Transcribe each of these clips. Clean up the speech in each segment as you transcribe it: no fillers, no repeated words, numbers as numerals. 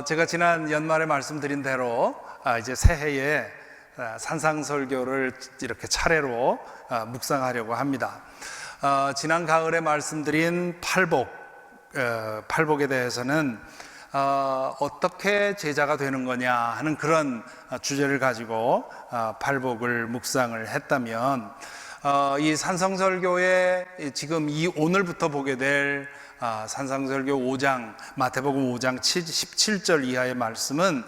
제가 지난 연말에 말씀드린 대로 이제 새해에 산상설교를 이렇게 차례로 묵상하려고 합니다. 지난 가을에 말씀드린 팔복에 대해서는 어떻게 제자가 되는 거냐 하는 그런 주제를 가지고 팔복을 묵상을 했다면, 이 산상설교의 지금 오늘부터 보게 될 산상설교 5장, 마태복음 5장 17절 이하의 말씀은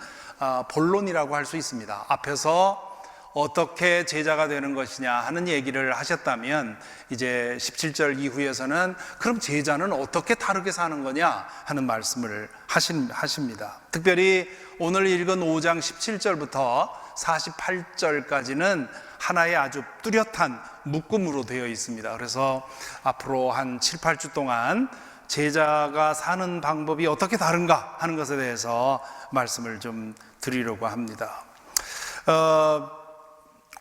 본론이라고 할 수 있습니다. 앞에서 어떻게 제자가 되는 것이냐 하는 얘기를 하셨다면, 이제 17절 이후에서는 그럼 제자는 어떻게 다르게 사는 거냐 하는 말씀을 하십니다. 특별히 오늘 읽은 5장 17절부터 48절까지는 하나의 아주 뚜렷한 묶음으로 되어 있습니다. 그래서 앞으로 한 7, 8주 동안 제자가 사는 방법이 어떻게 다른가 하는 것에 대해서 말씀을 좀 드리려고 합니다.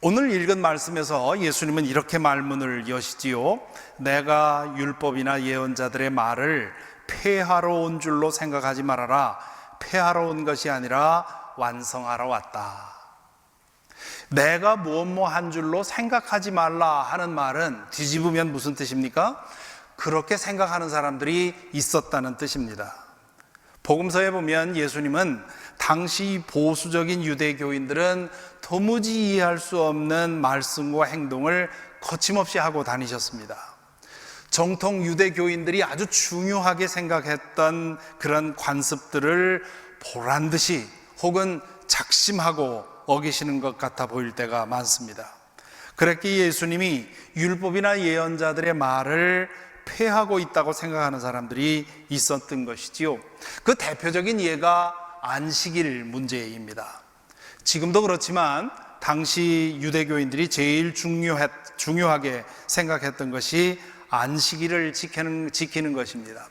오늘 읽은 말씀에서 예수님은 이렇게 말문을 여시지요. 내가 율법이나 예언자들의 말을 폐하러 온 줄로 생각하지 말아라. 폐하러 온 것이 아니라 완성하러 왔다. 내가 무엇 한 줄로 생각하지 말라 하는 말은 뒤집으면 무슨 뜻입니까? 그렇게 생각하는 사람들이 있었다는 뜻입니다. 복음서에 보면 예수님은 당시 보수적인 유대교인들은 도무지 이해할 수 없는 말씀과 행동을 거침없이 하고 다니셨습니다. 정통 유대교인들이 아주 중요하게 생각했던 그런 관습들을 보란듯이 혹은 작심하고 어기시는 것 같아 보일 때가 많습니다. 그랬기에 예수님이 율법이나 예언자들의 말을 폐하고 있다고 생각하는 사람들이 있었던 것이지요. 그 대표적인 예가 안식일 문제입니다. 지금도 그렇지만 당시 유대교인들이 제일 중요하게 생각했던 것이 안식일을 지키는 것입니다.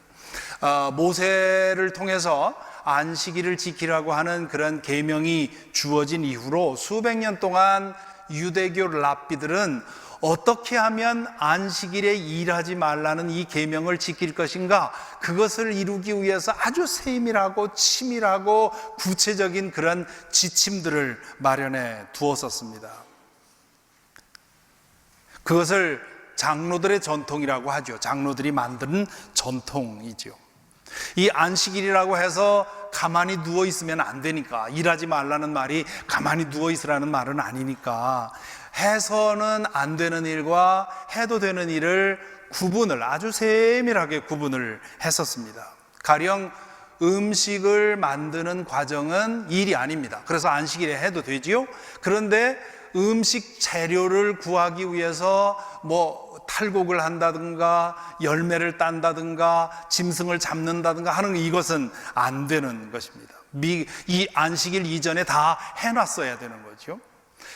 모세를 통해서 안식일을 지키라고 하는 그런 계명이 주어진 이후로 수백 년 동안 유대교 랍비들은 어떻게 하면 안식일에 일하지 말라는 이 계명을 지킬 것인가, 그것을 이루기 위해서 아주 세밀하고 치밀하고 구체적인 그런 지침들을 마련해 두었었습니다. 그것을 장로들의 전통이라고 하죠. 장로들이 만든 전통이죠. 이 안식일이라고 해서 가만히 누워 있으면 안 되니까, 일하지 말라는 말이 가만히 누워 있으라는 말은 아니니까 해서는 안 되는 일과 해도 되는 일을 아주 세밀하게 구분을 했었습니다. 가령 음식을 만드는 과정은 일이 아닙니다. 그래서 안식일에 해도 되지요. 그런데 음식 재료를 구하기 위해서 탈곡을 한다든가 열매를 딴다든가 짐승을 잡는다든가 하는 이것은 안 되는 것입니다. 이 안식일 이전에 다 해놨어야 되는 거죠.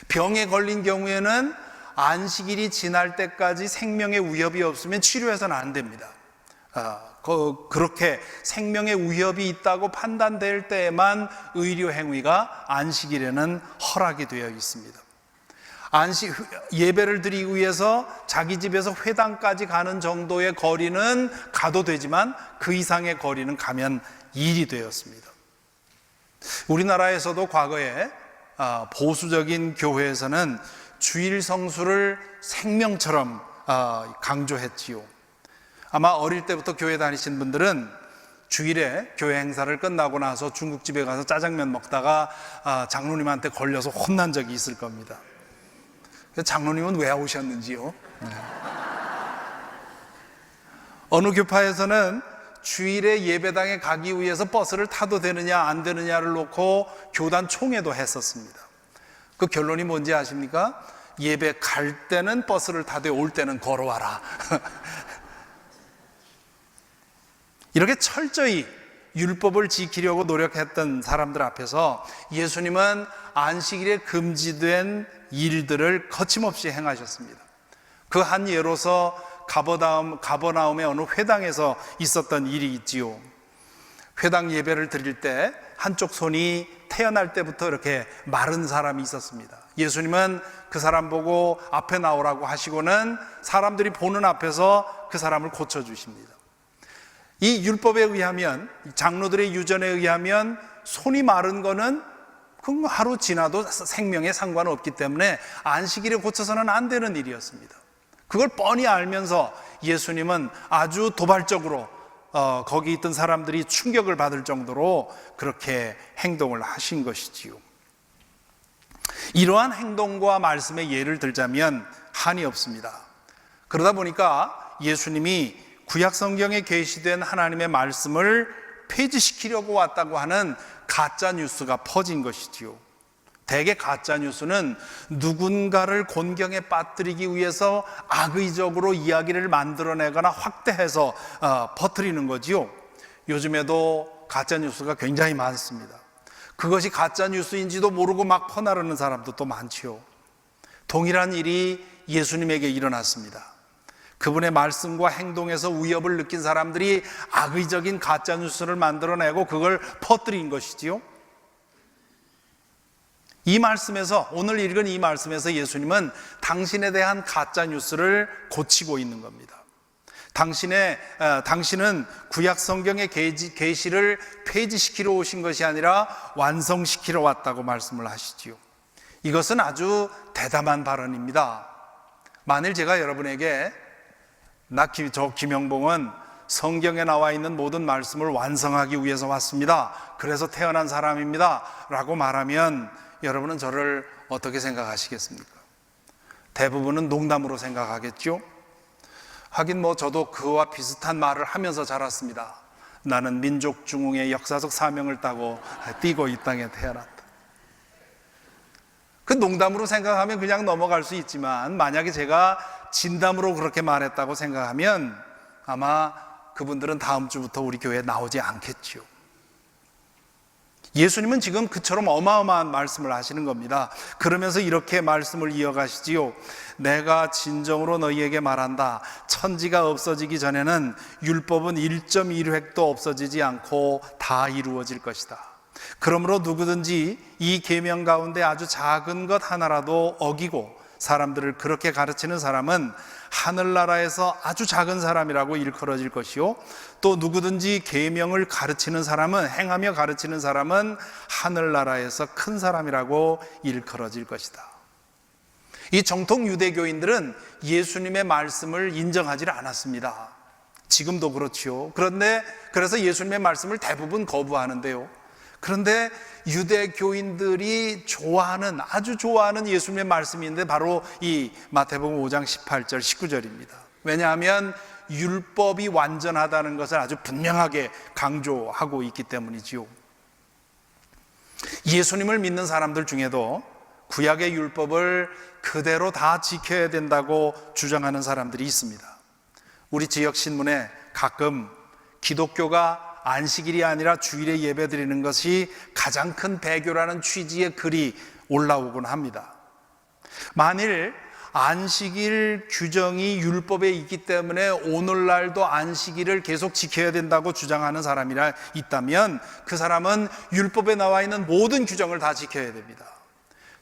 병에 걸린 경우에는 안식일이 지날 때까지 생명의 위협이 없으면 치료해서는 안 됩니다. 그렇게 생명의 위협이 있다고 판단될 때에만 의료 행위가 안식일에는 허락이 되어 있습니다. 예배를 드리기 위해서 자기 집에서 회당까지 가는 정도의 거리는 가도 되지만 그 이상의 거리는 가면 일이 되었습니다. 우리나라에서도 과거에 보수적인 교회에서는 주일 성수를 생명처럼 강조했지요. 아마 어릴 때부터 교회 다니신 분들은 주일에 교회 행사를 끝나고 나서 중국집에 가서 짜장면 먹다가 장로님한테 걸려서 혼난 적이 있을 겁니다. 장로님은 왜 오셨는지요? 어느 교파에서는 주일에 예배당에 가기 위해서 버스를 타도 되느냐 안 되느냐를 놓고 교단 총회도 했었습니다. 그 결론이 뭔지 아십니까? 예배 갈 때는 버스를 타되 올 때는 걸어와라. 이렇게 철저히 율법을 지키려고 노력했던 사람들 앞에서 예수님은 안식일에 금지된 일들을 거침없이 행하셨습니다. 그 한 예로서 가버나움의 어느 회당에서 있었던 일이 있지요. 회당 예배를 드릴 때 한쪽 손이 태어날 때부터 이렇게 마른 사람이 있었습니다. 예수님은 그 사람 보고 앞에 나오라고 하시고는 사람들이 보는 앞에서 그 사람을 고쳐주십니다. 이 율법에 의하면, 장로들의 유전에 의하면 손이 마른 거는 그 하루 지나도 생명에 상관없기 때문에 안식일에 고쳐서는 안 되는 일이었습니다. 그걸 뻔히 알면서 예수님은 아주 도발적으로 거기 있던 사람들이 충격을 받을 정도로 그렇게 행동을 하신 것이지요. 이러한 행동과 말씀의 예를 들자면 한이 없습니다. 그러다 보니까 예수님이 구약 성경에 계시된 하나님의 말씀을 폐지시키려고 왔다고 하는 가짜 뉴스가 퍼진 것이지요. 대개 가짜 뉴스는 누군가를 곤경에 빠뜨리기 위해서 악의적으로 이야기를 만들어내거나 확대해서 퍼뜨리는 거지요. 요즘에도 가짜 뉴스가 굉장히 많습니다. 그것이 가짜 뉴스인지도 모르고 막 퍼나르는 사람도 또 많지요. 동일한 일이 예수님에게 일어났습니다. 그분의 말씀과 행동에서 위협을 느낀 사람들이 악의적인 가짜 뉴스를 만들어내고 그걸 퍼뜨린 것이지요. 이 말씀에서, 오늘 읽은 이 말씀에서 예수님은 당신에 대한 가짜 뉴스를 고치고 있는 겁니다. 당신은 구약 성경의 계시를 폐지시키러 오신 것이 아니라 완성시키러 왔다고 말씀을 하시지요. 이것은 아주 대담한 발언입니다. 만일 제가 여러분에게 저 김영봉은 성경에 나와 있는 모든 말씀을 완성하기 위해서 왔습니다, 그래서 태어난 사람입니다 라고 말하면 여러분은 저를 어떻게 생각하시겠습니까? 대부분은 농담으로 생각하겠죠? 하긴 저도 그와 비슷한 말을 하면서 자랐습니다. 나는 민족 중흥의 역사적 사명을 따고 뛰고 이 땅에 태어났다. 그 농담으로 생각하면 그냥 넘어갈 수 있지만 만약에 제가 진담으로 그렇게 말했다고 생각하면 아마 그분들은 다음 주부터 우리 교회에 나오지 않겠지요. 예수님은 지금 그처럼 어마어마한 말씀을 하시는 겁니다. 그러면서 이렇게 말씀을 이어가시지요. 내가 진정으로 너희에게 말한다. 천지가 없어지기 전에는 율법은 1.1획도 없어지지 않고 다 이루어질 것이다. 그러므로 누구든지 이 계명 가운데 아주 작은 것 하나라도 어기고 사람들을 그렇게 가르치는 사람은 하늘나라에서 아주 작은 사람이라고 일컬어질 것이요, 또 누구든지 계명을 가르치는 사람은, 행하며 가르치는 사람은 하늘나라에서 큰 사람이라고 일컬어질 것이다. 이 정통 유대교인들은 예수님의 말씀을 인정하지 않았습니다. 지금도 그렇지요. 그래서 예수님의 말씀을 대부분 거부하는데요. 그런데 유대교인들이 아주 좋아하는 예수님의 말씀인데 바로 이 마태복음 5장 18절 19절입니다. 왜냐하면 율법이 완전하다는 것을 아주 분명하게 강조하고 있기 때문이지요. 예수님을 믿는 사람들 중에도 구약의 율법을 그대로 다 지켜야 된다고 주장하는 사람들이 있습니다. 우리 지역 신문에 가끔 기독교가 안식일이 아니라 주일에 예배드리는 것이 가장 큰 배교라는 취지의 글이 올라오곤 합니다. 만일 안식일 규정이 율법에 있기 때문에 오늘날도 안식일을 계속 지켜야 된다고 주장하는 사람이라 있다면 그 사람은 율법에 나와 있는 모든 규정을 다 지켜야 됩니다.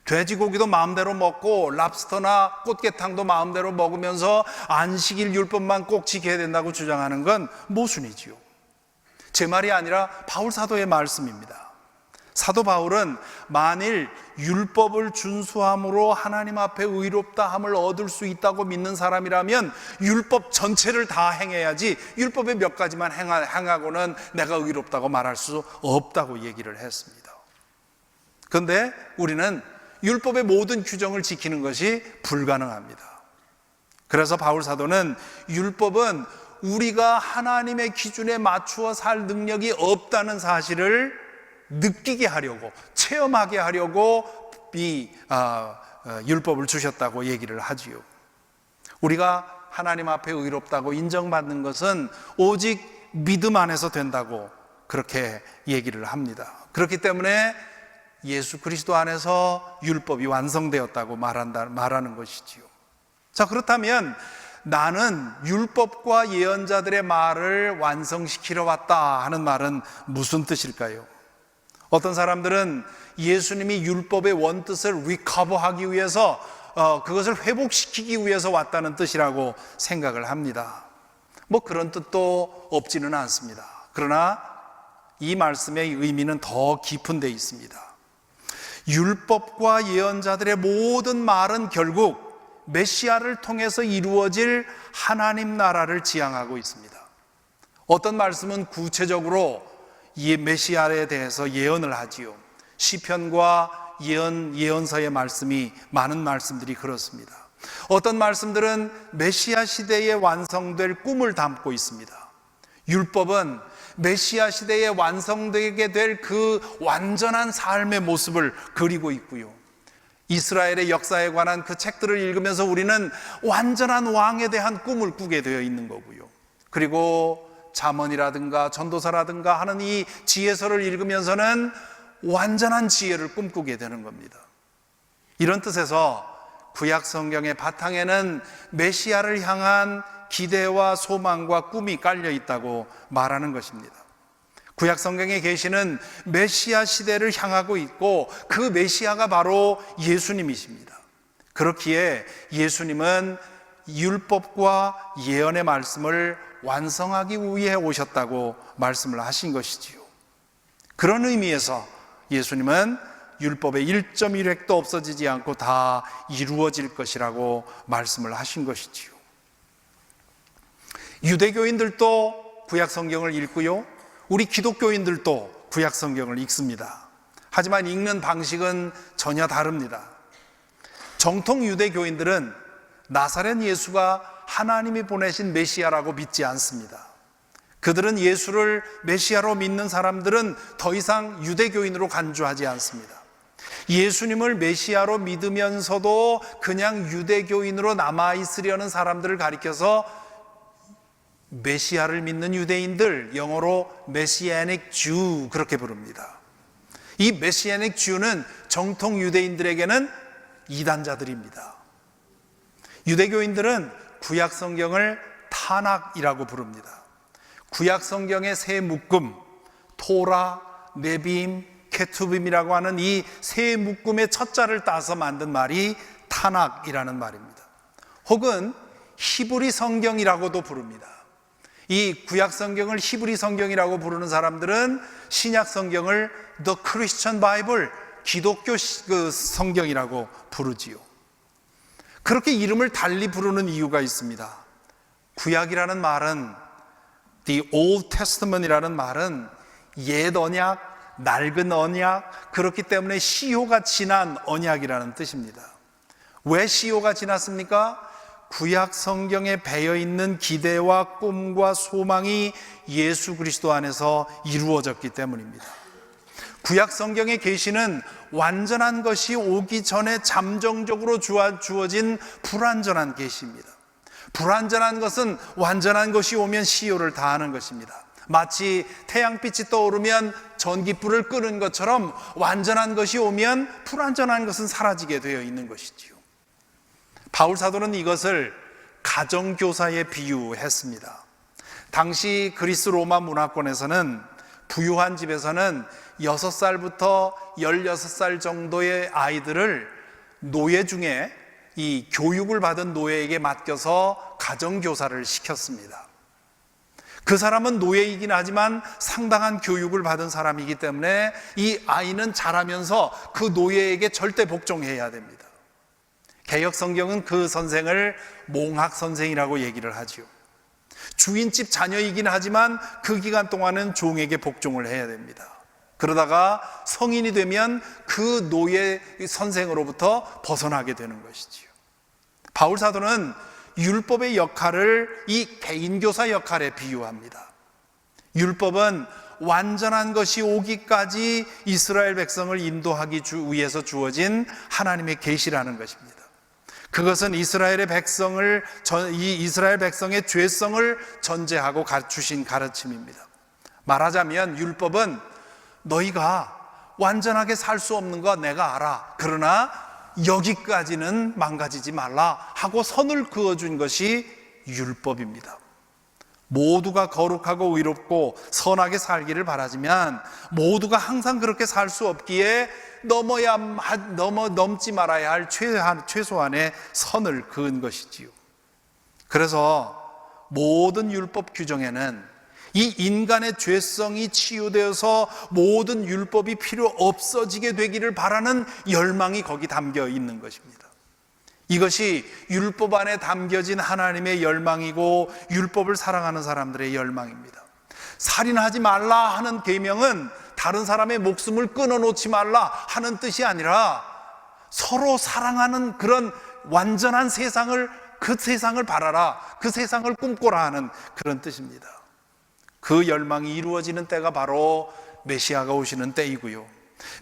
돼지고기도 마음대로 먹고 랍스터나 꽃게탕도 마음대로 먹으면서 안식일 율법만 꼭 지켜야 된다고 주장하는 건 모순이지요. 제 말이 아니라 바울 사도의 말씀입니다. 사도 바울은 만일 율법을 준수함으로 하나님 앞에 의롭다함을 얻을 수 있다고 믿는 사람이라면 율법 전체를 다 행해야지 율법의 몇 가지만 행하고는 내가 의롭다고 말할 수 없다고 얘기를 했습니다. 그런데 우리는 율법의 모든 규정을 지키는 것이 불가능합니다. 그래서 바울 사도는 율법은 우리가 하나님의 기준에 맞추어 살 능력이 없다는 사실을 느끼게 하려고, 체험하게 하려고 이 율법을 주셨다고 얘기를 하지요. 우리가 하나님 앞에 의롭다고 인정받는 것은 오직 믿음 안에서 된다고 그렇게 얘기를 합니다. 그렇기 때문에 예수 그리스도 안에서 율법이 완성되었다고 말하는 것이지요. 자, 그렇다면 나는 율법과 예언자들의 말을 완성시키러 왔다 하는 말은 무슨 뜻일까요? 어떤 사람들은 예수님이 율법의 원뜻을 리커버하기 위해서 그것을 회복시키기 위해서 왔다는 뜻이라고 생각을 합니다. 그런 뜻도 없지는 않습니다. 그러나 이 말씀의 의미는 더 깊은 데 있습니다. 율법과 예언자들의 모든 말은 결국 메시아를 통해서 이루어질 하나님 나라를 지향하고 있습니다. 어떤 말씀은 구체적으로 이 메시아에 대해서 예언을 하지요. 시편과 예언서의 말씀이 많은 말씀들이 그렇습니다. 어떤 말씀들은 메시아 시대에 완성될 꿈을 담고 있습니다. 율법은 메시아 시대에 완성되게 될 그 완전한 삶의 모습을 그리고 있고요. 이스라엘의 역사에 관한 그 책들을 읽으면서 우리는 완전한 왕에 대한 꿈을 꾸게 되어 있는 거고요. 그리고 잠언이라든가 전도서라든가 하는 이 지혜서를 읽으면서는 완전한 지혜를 꿈꾸게 되는 겁니다. 이런 뜻에서 구약 성경의 바탕에는 메시아를 향한 기대와 소망과 꿈이 깔려 있다고 말하는 것입니다. 구약 성경에 계시는 메시아 시대를 향하고 있고 그 메시아가 바로 예수님이십니다. 그렇기에 예수님은 율법과 예언의 말씀을 완성하기 위해 오셨다고 말씀을 하신 것이지요. 그런 의미에서 예수님은 율법의 1.1획도 없어지지 않고 다 이루어질 것이라고 말씀을 하신 것이지요. 유대교인들도 구약 성경을 읽고요, 우리 기독교인들도 구약 성경을 읽습니다. 하지만 읽는 방식은 전혀 다릅니다. 정통 유대교인들은 나사렛 예수가 하나님이 보내신 메시아라고 믿지 않습니다. 그들은 예수를 메시아로 믿는 사람들은 더 이상 유대교인으로 간주하지 않습니다. 예수님을 메시아로 믿으면서도 그냥 유대교인으로 남아있으려는 사람들을 가리켜서 메시아를 믿는 유대인들, 영어로 메시아닉 주 그렇게 부릅니다. 이 메시아닉 주는 정통 유대인들에게는 이단자들입니다. 유대교인들은 구약 성경을 타낙이라고 부릅니다. 구약 성경의 세 묶음, 토라, 네빔, 케투빔이라고 하는 이 세 묶음의 첫 자를 따서 만든 말이 타낙이라는 말입니다. 혹은 히브리 성경이라고도 부릅니다. 이 구약 성경을 히브리 성경이라고 부르는 사람들은 신약 성경을 The Christian Bible, 기독교 성경이라고 부르지요. 그렇게 이름을 달리 부르는 이유가 있습니다. 구약이라는 말은, The Old Testament이라는 말은 옛 언약, 낡은 언약, 그렇기 때문에 시효가 지난 언약이라는 뜻입니다. 왜 시효가 지났습니까? 구약 성경에 배어있는 기대와 꿈과 소망이 예수 그리스도 안에서 이루어졌기 때문입니다. 구약 성경에 계시는 완전한 것이 오기 전에 잠정적으로 주어진 불완전한 계시입니다. 불완전한 것은 완전한 것이 오면 시효를 다하는 것입니다. 마치 태양빛이 떠오르면 전깃불을 끄는 것처럼 완전한 것이 오면 불완전한 것은 사라지게 되어 있는 것이지요. 바울 사도는 이것을 가정교사에 비유했습니다. 당시 그리스 로마 문화권에서는 부유한 집에서는 6살부터 16살 정도의 아이들을 노예 중에 이 교육을 받은 노예에게 맡겨서 가정교사를 시켰습니다. 그 사람은 노예이긴 하지만 상당한 교육을 받은 사람이기 때문에 이 아이는 자라면서 그 노예에게 절대 복종해야 됩니다. 개역 성경은 그 선생을 몽학 선생이라고 얘기를 하죠. 주인집 자녀이긴 하지만 그 기간 동안은 종에게 복종을 해야 됩니다. 그러다가 성인이 되면 그 노예 선생으로부터 벗어나게 되는 것이지요. 바울 사도는 율법의 역할을 이 개인교사 역할에 비유합니다. 율법은 완전한 것이 오기까지 이스라엘 백성을 인도하기 위해서 주어진 하나님의 계시라는 것입니다. 그것은 이스라엘 백성의 죄성을 전제하고 주신 가르침입니다. 말하자면 율법은 너희가 완전하게 살 수 없는 거 내가 알아. 그러나 여기까지는 망가지지 말라 하고 선을 그어준 것이 율법입니다. 모두가 거룩하고 의롭고 선하게 살기를 바라지만 모두가 항상 그렇게 살 수 없기에 넘지 말아야 할 최소한의 선을 그은 것이지요. 그래서 모든 율법 규정에는 이 인간의 죄성이 치유되어서 모든 율법이 필요 없어지게 되기를 바라는 열망이 거기 담겨 있는 것입니다. 이것이 율법 안에 담겨진 하나님의 열망이고 율법을 사랑하는 사람들의 열망입니다. 살인하지 말라 하는 계명은 다른 사람의 목숨을 끊어놓지 말라 하는 뜻이 아니라 서로 사랑하는 그런 완전한 세상을, 그 세상을 바라라, 그 세상을 꿈꿔라 하는 그런 뜻입니다. 그 열망이 이루어지는 때가 바로 메시아가 오시는 때이고요,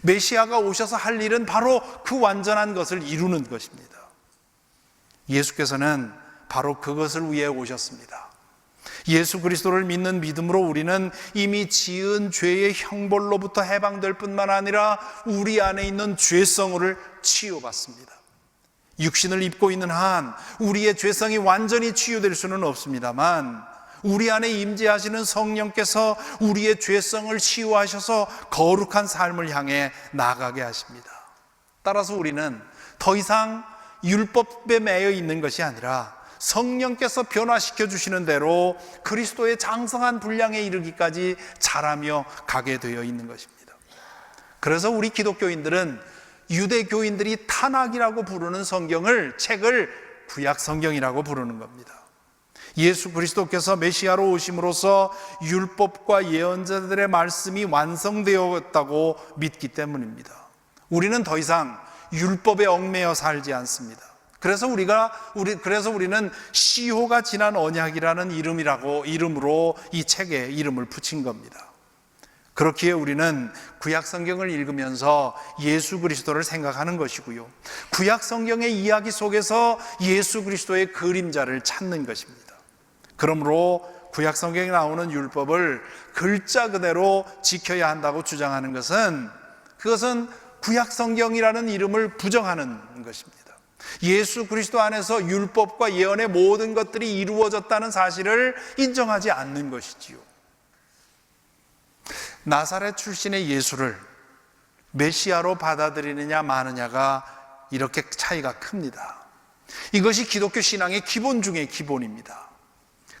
메시아가 오셔서 할 일은 바로 그 완전한 것을 이루는 것입니다. 예수께서는 바로 그것을 위해 오셨습니다. 예수 그리스도를 믿는 믿음으로 우리는 이미 지은 죄의 형벌로부터 해방될 뿐만 아니라 우리 안에 있는 죄성을 치유받습니다. 육신을 입고 있는 한 우리의 죄성이 완전히 치유될 수는 없습니다만 우리 안에 임재하시는 성령께서 우리의 죄성을 치유하셔서 거룩한 삶을 향해 나아가게 하십니다. 따라서 우리는 더 이상 율법에 매여 있는 것이 아니라 성령께서 변화시켜 주시는 대로 그리스도의 장성한 분량에 이르기까지 자라며 가게 되어 있는 것입니다. 그래서 우리 기독교인들은 유대교인들이 타낙이라고 부르는 책을 구약 성경이라고 부르는 겁니다. 예수 그리스도께서 메시아로 오심으로써 율법과 예언자들의 말씀이 완성되었다고 믿기 때문입니다. 우리는 더 이상 율법에 얽매여 살지 않습니다. 그래서 우리는 시효가 지난 언약이라는 이름으로 이 책에 이름을 붙인 겁니다. 그렇기에 우리는 구약 성경을 읽으면서 예수 그리스도를 생각하는 것이고요, 구약 성경의 이야기 속에서 예수 그리스도의 그림자를 찾는 것입니다. 그러므로 구약 성경에 나오는 율법을 글자 그대로 지켜야 한다고 주장하는 그것은 구약 성경이라는 이름을 부정하는 것입니다. 예수 그리스도 안에서 율법과 예언의 모든 것들이 이루어졌다는 사실을 인정하지 않는 것이지요. 나사렛 출신의 예수를 메시아로 받아들이느냐 마느냐가 이렇게 차이가 큽니다. 이것이 기독교 신앙의 기본 중의 기본입니다.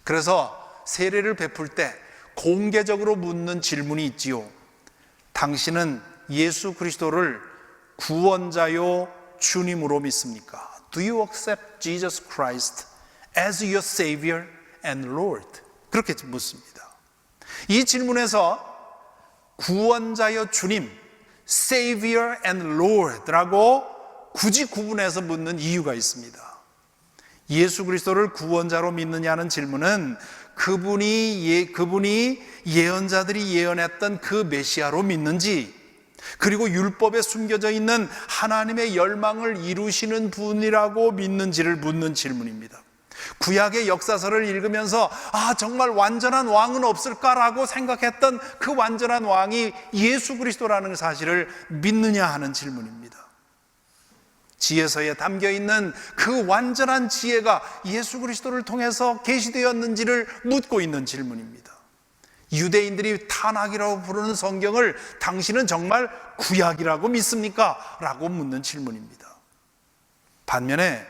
그래서 세례를 베풀 때 공개적으로 묻는 질문이 있지요. 당신은 예수 그리스도를 구원자요 주님으로 믿습니까? Do you accept Jesus Christ as your Savior and Lord? 그렇게 묻습니다. 이 질문에서 구원자여 주님, Savior and Lord라고 굳이 구분해서 묻는 이유가 있습니다. 예수 그리스도를 구원자로 믿느냐는 질문은 그분이 예언자들이 예언했던 그 메시아로 믿는지, 그리고 율법에 숨겨져 있는 하나님의 열망을 이루시는 분이라고 믿는지를 묻는 질문입니다. 구약의 역사서를 읽으면서 정말 완전한 왕은 없을까라고 생각했던 그 완전한 왕이 예수 그리스도라는 사실을 믿느냐 하는 질문입니다. 지혜서에 담겨있는 그 완전한 지혜가 예수 그리스도를 통해서 계시되었는지를 묻고 있는 질문입니다. 유대인들이 타낙이라고 부르는 성경을 당신은 정말 구약이라고 믿습니까? 라고 묻는 질문입니다. 반면에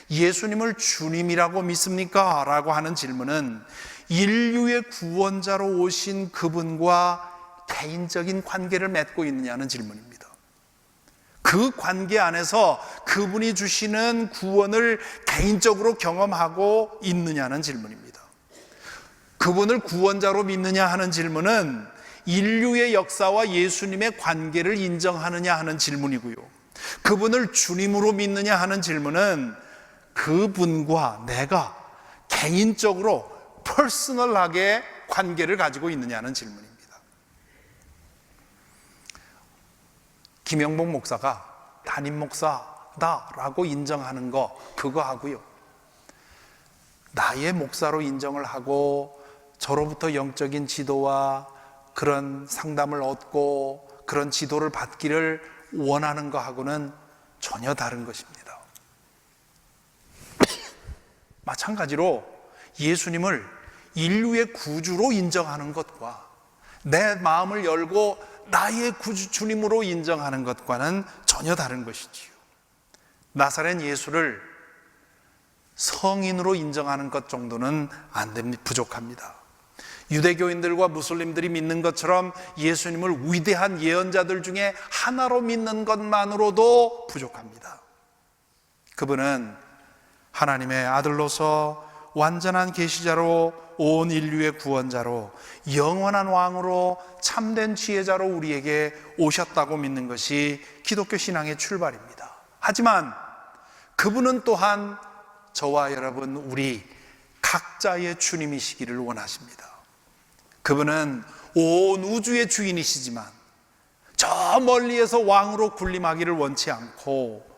예수님을 주님이라고 믿습니까? 라고 하는 질문은 인류의 구원자로 오신 그분과 개인적인 관계를 맺고 있느냐는 질문입니다. 그 관계 안에서 그분이 주시는 구원을 개인적으로 경험하고 있느냐는 질문입니다. 그분을 구원자로 믿느냐 하는 질문은 인류의 역사와 예수님의 관계를 인정하느냐 하는 질문이고요, 그분을 주님으로 믿느냐 하는 질문은 그분과 내가 개인적으로 퍼스널하게 관계를 가지고 있느냐는 질문입니다. 김영복 목사가 담임 목사다라고 인정하는 그거 하고요, 나의 목사로 인정을 하고 저로부터 영적인 지도와 그런 상담을 얻고 그런 지도를 받기를 원하는 것하고는 전혀 다른 것입니다. 마찬가지로 예수님을 인류의 구주로 인정하는 것과 내 마음을 열고 나의 구주 주님으로 인정하는 것과는 전혀 다른 것이지요. 나사렛 예수를 성인으로 인정하는 것 정도는 안 됩니다. 부족합니다. 유대교인들과 무슬림들이 믿는 것처럼 예수님을 위대한 예언자들 중에 하나로 믿는 것만으로도 부족합니다. 그분은 하나님의 아들로서 완전한 계시자로, 온 인류의 구원자로, 영원한 왕으로, 참된 지혜자로 우리에게 오셨다고 믿는 것이 기독교 신앙의 출발입니다. 하지만 그분은 또한 저와 여러분, 우리 각자의 주님이시기를 원하십니다. 그분은 온 우주의 주인이시지만 저 멀리에서 왕으로 군림하기를 원치 않고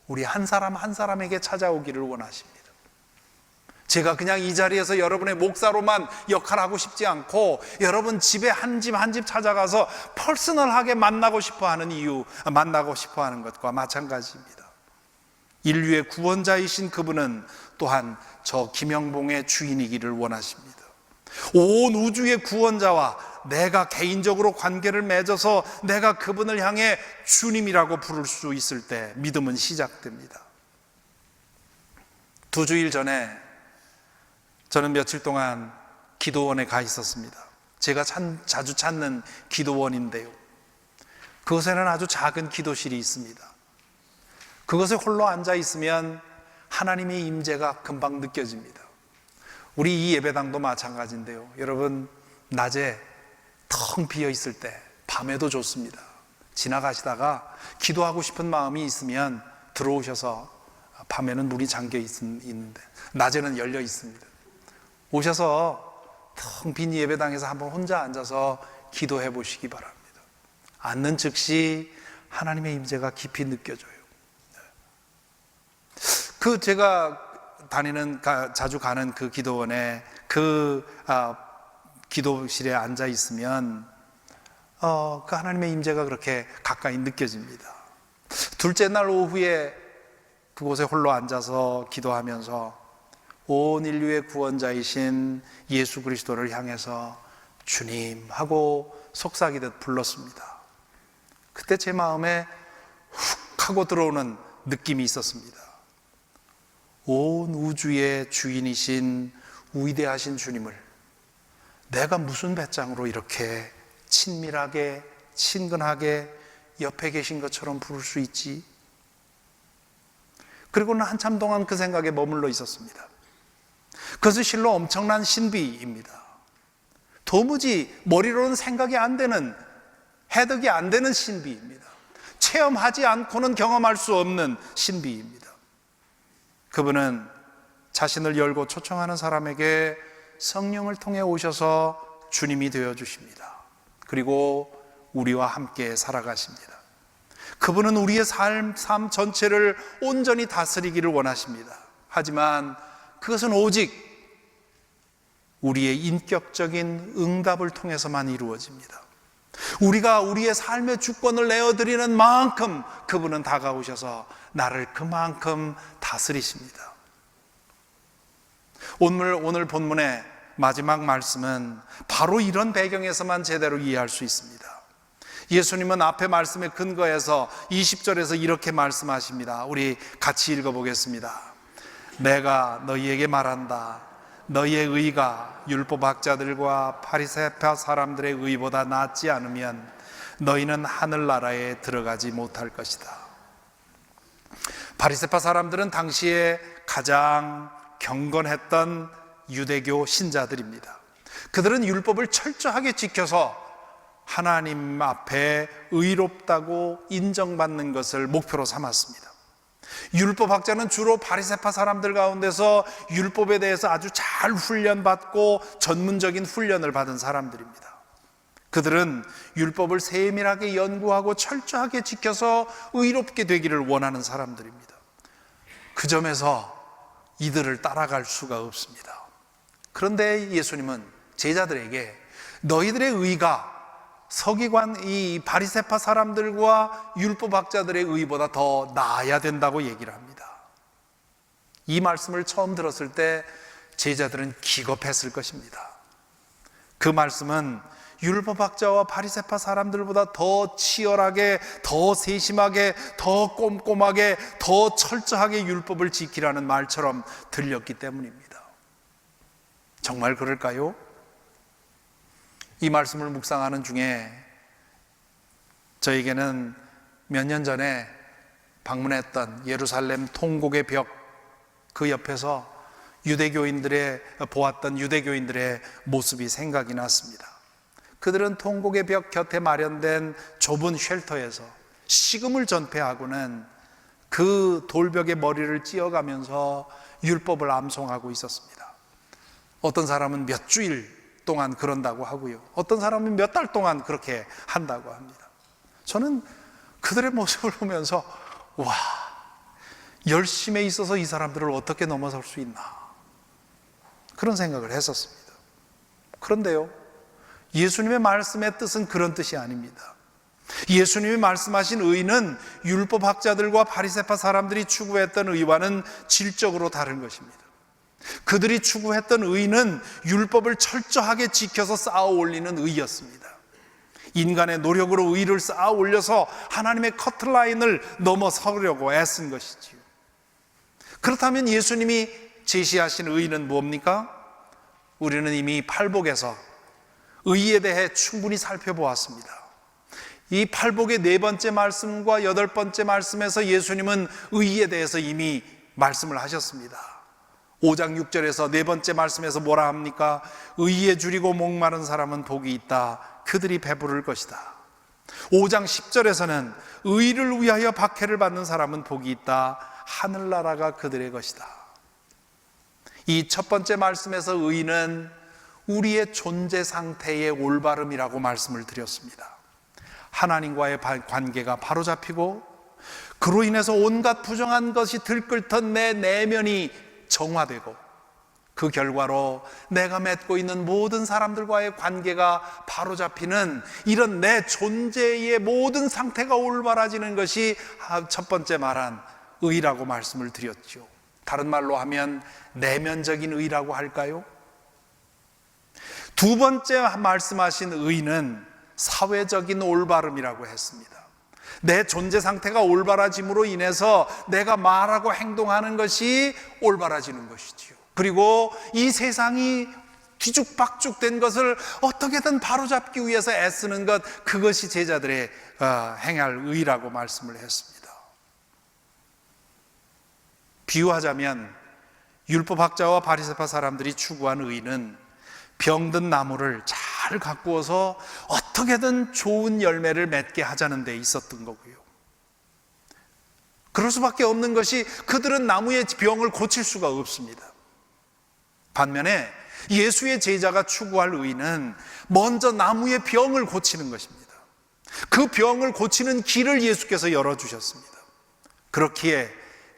우리 한 사람 한 사람에게 찾아오기를 원하십니다. 제가 그냥 이 자리에서 여러분의 목사로만 역할하고 싶지 않고 여러분 집에 한 집 한 집 찾아가서 퍼스널하게 만나고 싶어 하는 것과 마찬가지입니다. 인류의 구원자이신 그분은 또한 저 김영봉의 주인이기를 원하십니다. 온 우주의 구원자와 내가 개인적으로 관계를 맺어서 내가 그분을 향해 주님이라고 부를 수 있을 때 믿음은 시작됩니다. 2주일 전에 저는 며칠 동안 기도원에 가 있었습니다. 제가 자주 찾는 기도원인데요, 그곳에는 아주 작은 기도실이 있습니다. 그것에 홀로 앉아 있으면 하나님의 임재가 금방 느껴집니다. 우리 이 예배당도 마찬가지인데요, 여러분, 낮에 텅 비어 있을 때 밤에도 좋습니다. 지나가시다가 기도하고 싶은 마음이 있으면 들어오셔서, 밤에는 문이 잠겨 있는데 낮에는 열려 있습니다. 오셔서 텅 빈 예배당에서 한번 혼자 앉아서 기도해 보시기 바랍니다. 앉는 즉시 하나님의 임재가 깊이 느껴져요. 제가 자주 가는 그 기도원에 기도실에 앉아 있으면 그 하나님의 임재가 그렇게 가까이 느껴집니다. 둘째 날 오후에 그곳에 홀로 앉아서 기도하면서 온 인류의 구원자이신 예수 그리스도를 향해서 주님 하고 속삭이듯 불렀습니다. 그때 제 마음에 훅 하고 들어오는 느낌이 있었습니다. 온 우주의 주인이신 위대하신 주님을 내가 무슨 배짱으로 이렇게 친밀하게, 친근하게 옆에 계신 것처럼 부를 수 있지? 그리고는 한참 동안 그 생각에 머물러 있었습니다. 그것은 실로 엄청난 신비입니다. 도무지 머리로는 생각이 안 되는, 해석이 안 되는 신비입니다. 체험하지 않고는 경험할 수 없는 신비입니다. 그분은 자신을 열고 초청하는 사람에게 성령을 통해 오셔서 주님이 되어 주십니다. 그리고 우리와 함께 살아가십니다. 그분은 우리의 삶 전체를 온전히 다스리기를 원하십니다. 하지만 그것은 오직 우리의 인격적인 응답을 통해서만 이루어집니다. 우리가 우리의 삶의 주권을 내어드리는 만큼 그분은 다가오셔서 나를 그만큼 다스리십니다. 오늘 본문의 마지막 말씀은 바로 이런 배경에서만 제대로 이해할 수 있습니다. 예수님은 앞에 말씀에 근거해서 20절에서 이렇게 말씀하십니다. 우리 같이 읽어보겠습니다. 내가 너희에게 말한다. 너희의 의가 율법학자들과 바리새파 사람들의 의보다 낫지 않으면 너희는 하늘나라에 들어가지 못할 것이다. 바리새파 사람들은 당시에 가장 경건했던 유대교 신자들입니다. 그들은 율법을 철저하게 지켜서 하나님 앞에 의롭다고 인정받는 것을 목표로 삼았습니다. 율법학자는 주로 바리새파 사람들 가운데서 율법에 대해서 아주 잘 훈련받고 전문적인 훈련을 받은 사람들입니다. 그들은 율법을 세밀하게 연구하고 철저하게 지켜서 의롭게 되기를 원하는 사람들입니다. 그 점에서 이들을 따라갈 수가 없습니다. 그런데 예수님은 제자들에게 너희들의 의가 서기관, 이 바리새파 사람들과 율법학자들의 의보다 더 나아야 된다고 얘기를 합니다. 이 말씀을 처음 들었을 때 제자들은 기겁했을 것입니다. 그 말씀은 율법학자와 바리새파 사람들보다 더 치열하게, 더 세심하게, 더 꼼꼼하게, 더 철저하게 율법을 지키라는 말처럼 들렸기 때문입니다. 정말 그럴까요? 이 말씀을 묵상하는 중에 저에게는 몇 년 전에 방문했던 예루살렘 통곡의 벽, 그 옆에서 보았던 유대교인들의 모습이 생각이 났습니다. 그들은 통곡의 벽 곁에 마련된 좁은 쉘터에서 식음을 전폐하고는 그 돌벽에 머리를 찧어가면서 율법을 암송하고 있었습니다. 어떤 사람은 몇 주일 동안 그런다고 하고요, 어떤 사람은 몇 달 동안 그렇게 한다고 합니다. 저는 그들의 모습을 보면서 와, 열심에 있어서 이 사람들을 어떻게 넘어설 수 있나, 그런 생각을 했었습니다. 그런데요, 예수님의 말씀의 뜻은 그런 뜻이 아닙니다. 예수님이 말씀하신 의는 율법학자들과 바리새파 사람들이 추구했던 의와는 질적으로 다른 것입니다. 그들이 추구했던 의는 율법을 철저하게 지켜서 쌓아 올리는 의였습니다. 인간의 노력으로 의를 쌓아 올려서 하나님의 커트라인을 넘어서려고 애쓴 것이지요. 그렇다면 예수님이 제시하신 의는 뭡니까? 우리는 이미 팔복에서 의에 대해 충분히 살펴보았습니다. 이 팔복의 4번째 말씀과 8번째 말씀에서 예수님은 의에 대해서 이미 말씀을 하셨습니다. 5장 6절에서 4번째 말씀에서 뭐라 합니까? 의에 줄이고 목마른 사람은 복이 있다. 그들이 배부를 것이다. 5장 10절에서는 의를 위하여 박해를 받는 사람은 복이 있다. 하늘나라가 그들의 것이다. 이 첫 번째 말씀에서 의는 우리의 존재 상태의 올바름이라고 말씀을 드렸습니다. 하나님과의 관계가 바로잡히고 그로 인해서 온갖 부정한 것이 들끓던 내 내면이 정화되고 그 결과로 내가 맺고 있는 모든 사람들과의 관계가 바로잡히는 이런 내 존재의 모든 상태가 올바라지는 것이 첫 번째 말한 의라고 말씀을 드렸죠. 다른 말로 하면 내면적인 의라고 할까요? 두 번째 말씀하신 의는 사회적인 올바름이라고 했습니다. 내 존재 상태가 올바라짐으로 인해서 내가 말하고 행동하는 것이 올바라지는 것이지요. 그리고 이 세상이 뒤죽박죽된 것을 어떻게든 바로잡기 위해서 애쓰는 것, 그것이 제자들의 행할 의라고 말씀을 했습니다. 비유하자면 율법학자와 바리새파 사람들이 추구한 의는 병든 나무를 잘 가꾸어서 어떻게든 좋은 열매를 맺게 하자는 데 있었던 거고요. 그럴 수밖에 없는 것이 그들은 나무의 병을 고칠 수가 없습니다. 반면에 예수의 제자가 추구할 의는 먼저 나무의 병을 고치는 것입니다. 그 병을 고치는 길을 예수께서 열어주셨습니다. 그렇기에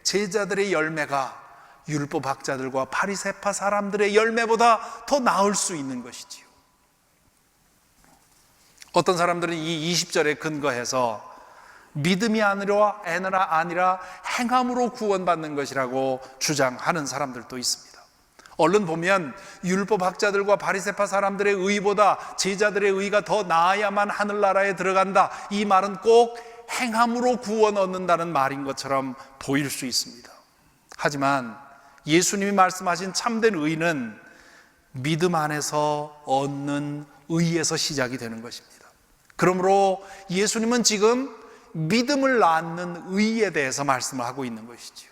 제자들의 열매가 율법학자들과 바리새파 사람들의 열매보다 더 나을 수 있는 것이지요. 어떤 사람들은 이 20절에 근거해서 믿음이 아니라 행함으로 구원받는 것이라고 주장하는 사람들도 있습니다. 얼른 보면 율법학자들과 바리새파 사람들의 의보다 제자들의 의가 더 나아야만 하늘나라에 들어간다, 이 말은 꼭 행함으로 구원 얻는다는 말인 것처럼 보일 수 있습니다. 하지만 예수님이 말씀하신 참된 의는 믿음 안에서 얻는 의에서 시작이 되는 것입니다. 그러므로 예수님은 지금 믿음을 낳는 의에 대해서 말씀을 하고 있는 것이지요.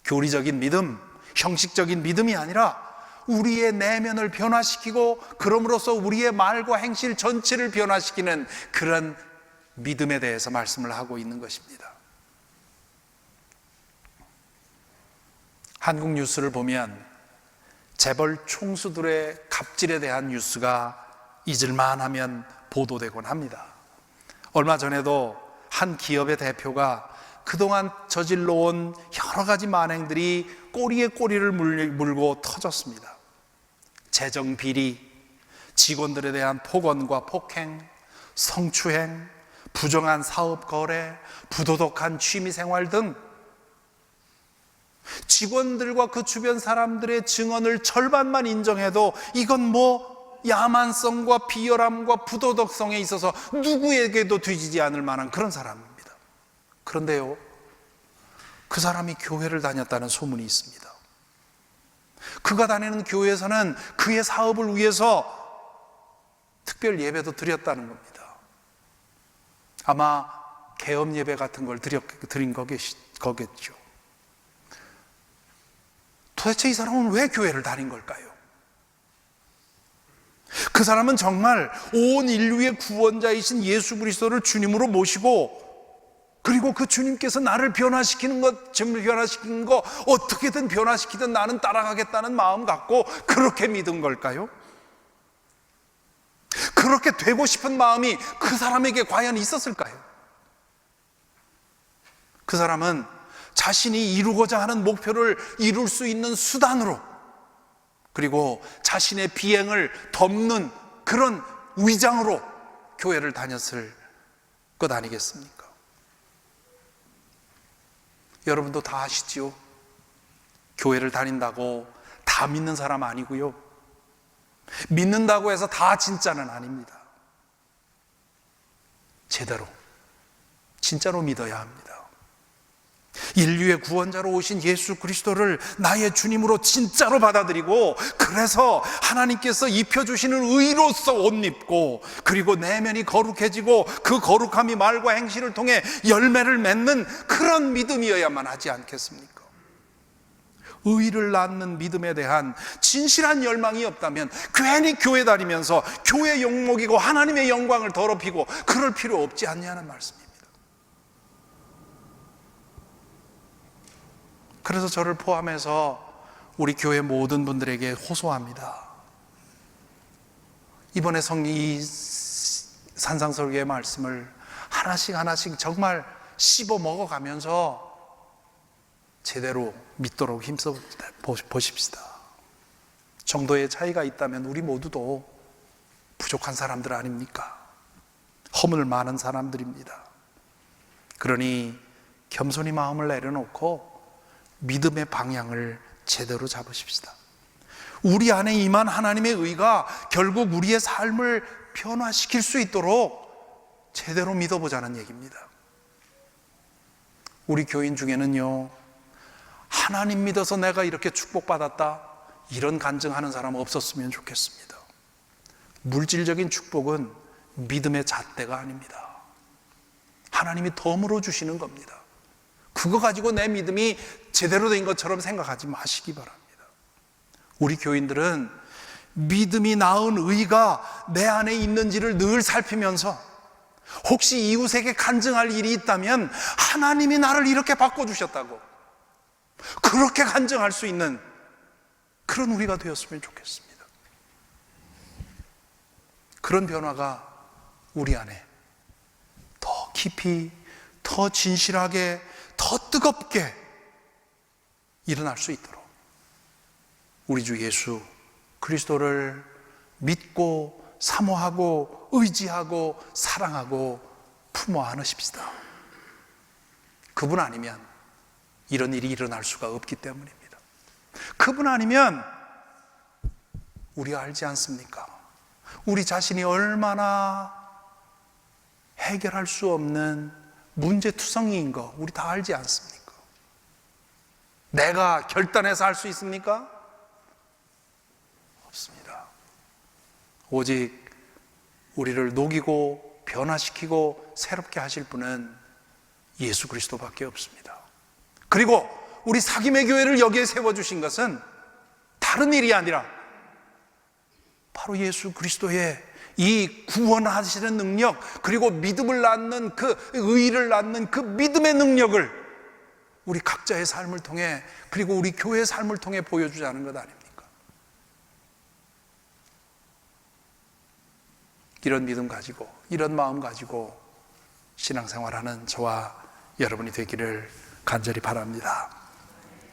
교리적인 믿음, 형식적인 믿음이 아니라 우리의 내면을 변화시키고 그럼으로써 우리의 말과 행실 전체를 변화시키는 그런 믿음에 대해서 말씀을 하고 있는 것입니다. 한국 뉴스를 보면 재벌 총수들의 갑질에 대한 뉴스가 잊을만하면 보도되곤 합니다. 얼마 전에도 한 기업의 대표가 그동안 저질러온 여러 가지 만행들이 꼬리에 꼬리를 물고 터졌습니다. 재정 비리, 직원들에 대한 폭언과 폭행, 성추행, 부정한 사업 거래, 부도덕한 취미생활 등 직원들과 그 주변 사람들의 증언을 절반만 인정해도 이건 야만성과 비열함과 부도덕성에 있어서 누구에게도 뒤지지 않을 만한 그런 사람입니다. 그런데요, 그 사람이 교회를 다녔다는 소문이 있습니다. 그가 다니는 교회에서는 그의 사업을 위해서 특별 예배도 드렸다는 겁니다. 아마 개업 예배 같은 걸 드린 거겠죠. 도대체 이 사람은 왜 교회를 다닌 걸까요? 그 사람은 정말 온 인류의 구원자이신 예수 그리스도를 주님으로 모시고, 그리고 그 주님께서 나를 변화시키는 거 어떻게든 변화시키든 나는 따라가겠다는 마음 갖고 그렇게 믿은 걸까요? 그렇게 되고 싶은 마음이 그 사람에게 과연 있었을까요? 그 사람은 자신이 이루고자 하는 목표를 이룰 수 있는 수단으로, 그리고 자신의 비행을 덮는 그런 위장으로 교회를 다녔을 것 아니겠습니까? 여러분도 다 아시지요? 교회를 다닌다고 다 믿는 사람 아니고요, 믿는다고 해서 다 진짜는 아닙니다. 제대로 진짜로 믿어야 합니다. 인류의 구원자로 오신 예수 그리스도를 나의 주님으로 진짜로 받아들이고, 그래서 하나님께서 입혀주시는 의로서 옷 입고, 그리고 내면이 거룩해지고 그 거룩함이 말과 행실을 통해 열매를 맺는 그런 믿음이어야만 하지 않겠습니까? 의를 낳는 믿음에 대한 진실한 열망이 없다면 괜히 교회 다니면서 교회 욕먹이고 하나님의 영광을 더럽히고 그럴 필요 없지 않냐는 말씀입니다. 그래서 저를 포함해서 우리 교회 모든 분들에게 호소합니다. 이번에 이 산상설교의 말씀을 하나씩 정말 씹어 먹어가면서 제대로 믿도록 힘써 보십시다. 정도의 차이가 있다면 우리 모두도 부족한 사람들 아닙니까? 허물 많은 사람들입니다. 그러니 겸손히 마음을 내려놓고 믿음의 방향을 제대로 잡으십시다. 우리 안에 임한 하나님의 의가 결국 우리의 삶을 변화시킬 수 있도록 제대로 믿어보자는 얘기입니다. 우리 교인 중에는요, 하나님 믿어서 내가 이렇게 축복받았다, 이런 간증하는 사람 없었으면 좋겠습니다. 물질적인 축복은 믿음의 잣대가 아닙니다. 하나님이 덤으로 주시는 겁니다. 그거 가지고 내 믿음이 제대로 된 것처럼 생각하지 마시기 바랍니다. 우리 교인들은 믿음이 낳은 의가 내 안에 있는지를 늘 살피면서, 혹시 이웃에게 간증할 일이 있다면 하나님이 나를 이렇게 바꿔주셨다고 그렇게 간증할 수 있는 그런 우리가 되었으면 좋겠습니다. 그런 변화가 우리 안에 더 깊이, 더 진실하게, 더 뜨겁게 일어날 수 있도록 우리 주 예수 그리스도를 믿고 사모하고 의지하고 사랑하고 품어 안으십시다. 그분 아니면 이런 일이 일어날 수가 없기 때문입니다. 그분 아니면 우리가 알지 않습니까? 우리 자신이 얼마나 해결할 수 없는 문제투성이인 거 우리 다 알지 않습니까? 내가 결단해서 할 수 있습니까? 없습니다. 오직 우리를 녹이고 변화시키고 새롭게 하실 분은 예수 그리스도밖에 없습니다. 그리고 우리 사김의 교회를 여기에 세워주신 것은 다른 일이 아니라 바로 예수 그리스도의 이 구원하시는 능력, 그리고 믿음을 낳는 그 의를 낳는 그 믿음의 능력을 우리 각자의 삶을 통해, 그리고 우리 교회의 삶을 통해 보여주자는 것 아닙니까? 이런 믿음 가지고, 이런 마음 가지고 신앙생활하는 저와 여러분이 되기를 간절히 바랍니다.